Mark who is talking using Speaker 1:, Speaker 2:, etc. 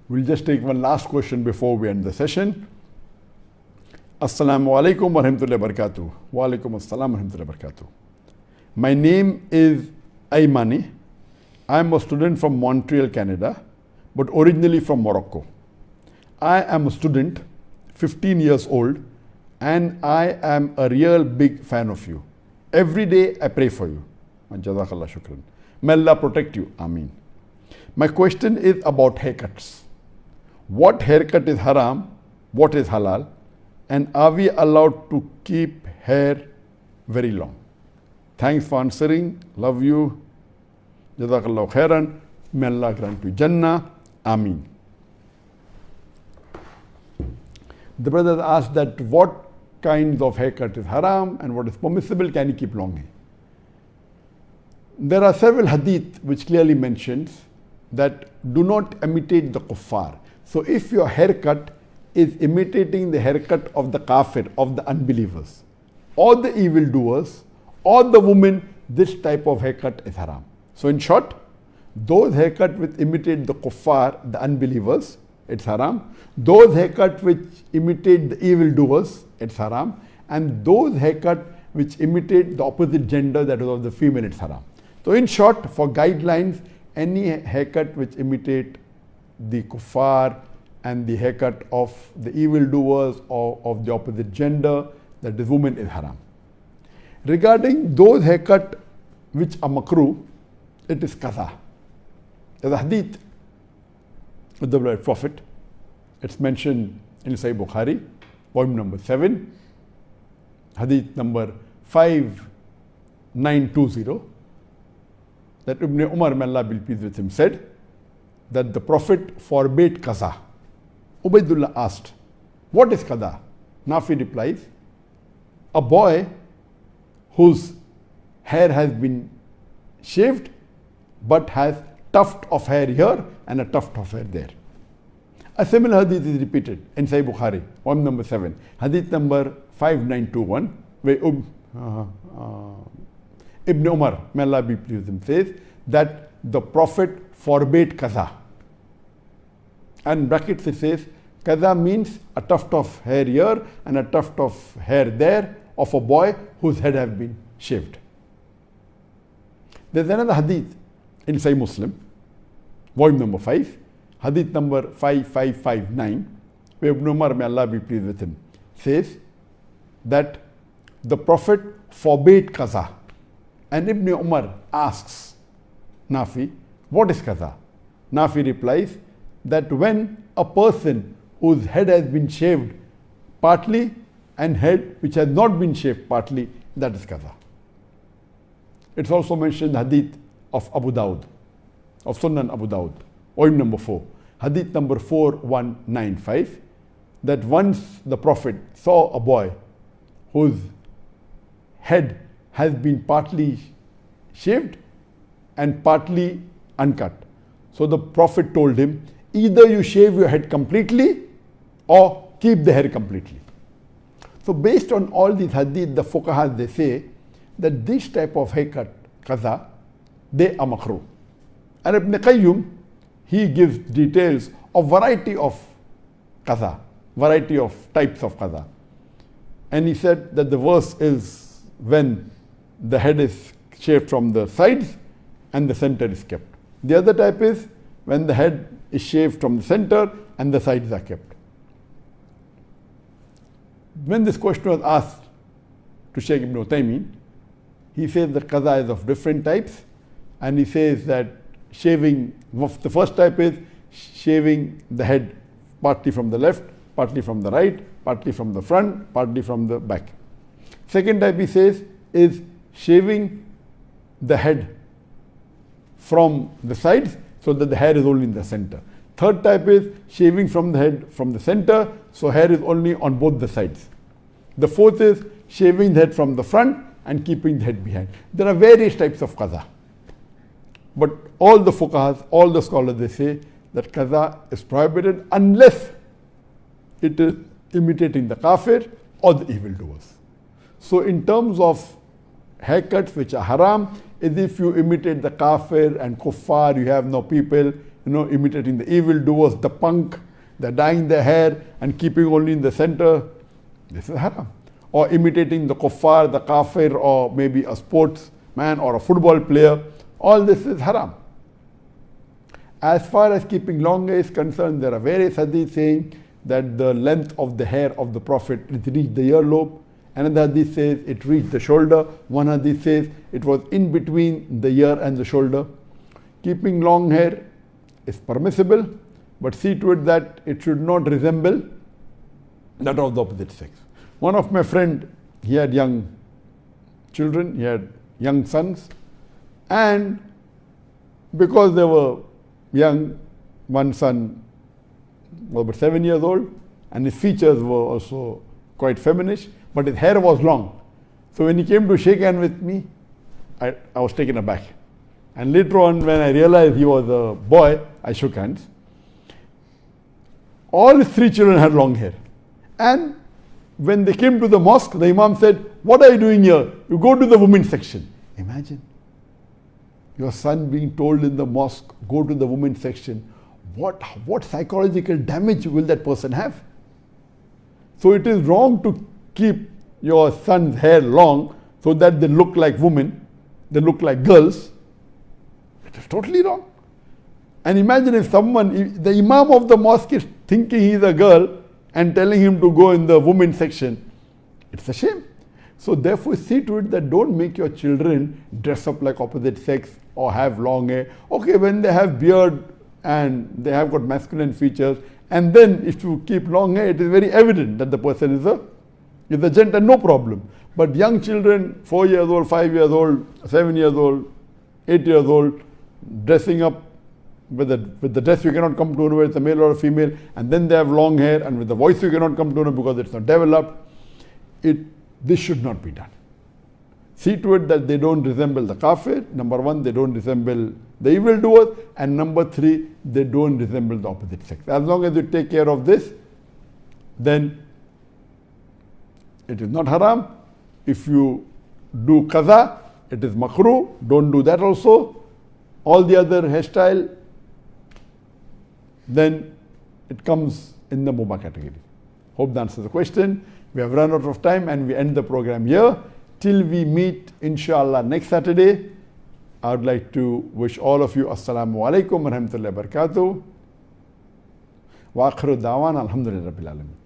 Speaker 1: We'll just take one last question before we end the session. Assalamu alaikum wa rahmatullahi wa barakatuh. Wa alaikum assalam wa rahmatullahi wa barakatuh. My name is Aymani. I am a student from Montreal, Canada, but originally from Morocco. I am a student, 15 years old, and I am a real big fan of you. Every day I pray for you. Jazakallah shukran. May Allah protect you. Ameen. My question is about haircuts. What haircut is haram? What is halal? And are we allowed to keep hair very long? Thanks for answering. Love you. Jazakallah khairan. May Allah grant you Jannah. Ameen. The brother asked that what kinds of haircut is haram and what is permissible, can you keep long hair? There are several hadith which clearly mentions that do not imitate the kuffar. So if your haircut is imitating the haircut of the kafir, of the unbelievers, or the evildoers, or the women, this type of haircut is haram. So in short, those haircut which imitate the kuffar, the unbelievers, it's haram. Those haircut which imitate the evildoers, it's haram. And those haircut which imitate the opposite gender, that is of the female, it's haram. So in short, for guidelines, any haircut which imitate the kuffar and the haircut of the evildoers or of the opposite gender, that is woman, is haram. Regarding those haircut which are makruh, it is qaza. There's a hadith of the Prophet. It's mentioned in Sahih Bukhari, volume number 7, hadith number 5920, that Ibn Umar, may Allah be pleased with him, said that the Prophet forbade qaza. Ubaidullah asked, what is qaza? Nafi replies, a boy whose hair has been shaved but has tuft of hair here and a tuft of hair there. A similar hadith is repeated in Sahih Bukhari, volume number 7, hadith number 5921, where Ibn Umar, may Allah be pleased with him, says that the Prophet forbade qaza. And in brackets it says, qaza means a tuft of hair here and a tuft of hair there of a boy whose head has been shaved. There's another hadith in Sahih Muslim, volume number 5, hadith number 5559, where Ibn Umar, may Allah be pleased with him, says that the Prophet forbade qaza. And Ibn Umar asks Nafi, what is qaza? Nafi replies that when a person whose head has been shaved partly and head which has not been shaved partly, that is qaza. It's also mentioned in the hadith of Abu Dawud, of Sunan Abu Dawud, volume number 4, hadith number 4195, that once the Prophet saw a boy whose head has been partly shaved and partly uncut. So the Prophet told him, either you shave your head completely or keep the hair completely. So based on all these hadith, the fuqahas, they say that this type of haircut, qaza, they are makruh. And Ibn Qayyum, he gives details of variety of qaza, variety of types of qaza. And he said that the verse is when the head is shaved from the sides and the center is kept. The other type is when the head is shaved from the center and the sides are kept. When this question was asked to Shaykh Ibn Uthaymeen, he says that qaza is of different types, and he says that shaving, the first type is shaving the head partly from the left, partly from the right, partly from the front, partly from the back. Second type, he says, is shaving the head from the sides so that the hair is only in the center. Third type is shaving from the head from the center, so hair is only on both the sides. The fourth is shaving the head from the front and keeping the head behind. There are various types of qaza. But all the fuqahas, all the scholars, they say that qaza is prohibited unless it is imitating the kafir or the evildoers. So in terms of haircuts which are haram, is if you imitate the kafir and kuffar, you have no people imitating the evildoers, the punk, they're dyeing their hair and keeping only in the center. This is haram. Or imitating the kuffar, the kafir, or maybe a sportsman or a football player. All this is haram. As far as keeping long hair is concerned, there are various hadiths saying that the length of the hair of the Prophet it reached the earlobe. Another hadith says it reached the shoulder. One hadith says it was in between the ear and the shoulder. Keeping long hair is permissible, but see to it that it should not resemble that of the opposite sex. One of my friend, he had young children, he had young sons, and because they were young, one son was about 7 years old, and his features were also quite feminish, but his hair was long. So when he came to shake hand with me, I was taken aback. And later on, when I realized he was a boy, I shook hands. All his 3 children had long hair. And when they came to the mosque, the Imam said, "What are you doing here? You go to the women's section." Imagine your son being told in the mosque, go to the women's section. What psychological damage will that person have? So it is wrong to keep your son's hair long so that they look like women, they look like girls. It is totally wrong. And imagine if someone, the Imam of the mosque is thinking he's a girl and telling him to go in the women's section. It's a shame. So therefore see to it that don't make your children dress up like opposite sex or have long hair. Okay, when they have beard and they have got masculine features, and then if you keep long hair, it is very evident that the person is a gent, and no problem. But young children, 4 years old, 5 years old, 7 years old, 8 years old, dressing up with the dress you cannot come to know whether it's a male or a female, and then they have long hair, and with the voice you cannot come to know because it's not developed. This should not be done. See to it that they don't resemble the kafir. Number 1, they don't resemble the evildoers, and number 3, they don't resemble the opposite sex. As long as you take care of this, then it is not haram. If you do qaza, it is makruh. Don't do that also. All the other hairstyle, then it comes in the mubah category. Hope that answers the question. We have run out of time and we end the program here. Till we meet, inshallah, next Saturday, I would like to wish all of you Assalamu alaikum wa rahmatullahi wa barakatuh. Wa akhiru da'wan alhamdulillahi rabbil alamin.